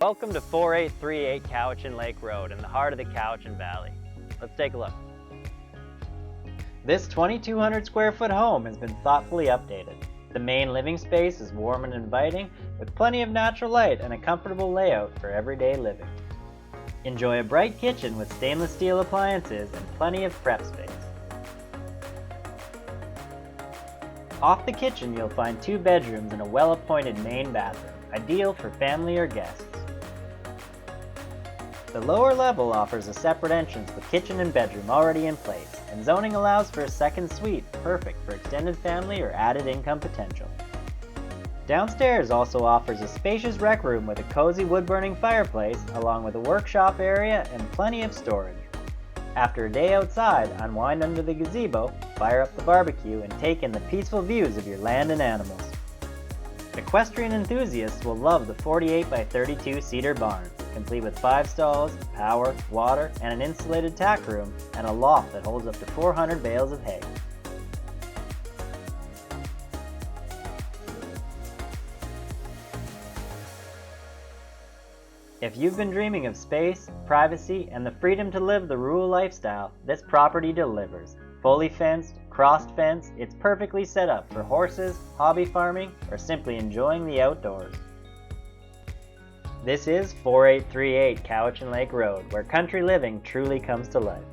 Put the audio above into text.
Welcome to 4838 Cowichan Lake Road in the heart of the Cowichan Valley. Let's take a look. This 2,200 square foot home has been thoughtfully updated. The main living space is warm and inviting, with plenty of natural light and a comfortable layout for everyday living. Enjoy a bright kitchen with stainless steel appliances and plenty of prep space. Off the kitchen, you'll find 2 bedrooms and a well-appointed main bathroom, ideal for family or guests. The lower level offers a separate entrance with kitchen and bedroom already in place, and zoning allows for a second suite, perfect for extended family or added income potential. Downstairs also offers a spacious rec room with a cozy wood-burning fireplace, along with a workshop area and plenty of storage. After a day outside, unwind under the gazebo, fire up the barbecue, and take in the peaceful views of your land and animals. Equestrian enthusiasts will love the 48 by 32 cedar barn, complete with 5 stalls, power, water, and an insulated tack room, and a loft that holds up to 400 bales of hay. If you've been dreaming of space, privacy, and the freedom to live the rural lifestyle, this property delivers. Fully fenced, crossed-fence, it's perfectly set up for horses, hobby farming, or simply enjoying the outdoors. This is 4838 Cowichan Lake Road, where country living truly comes to life.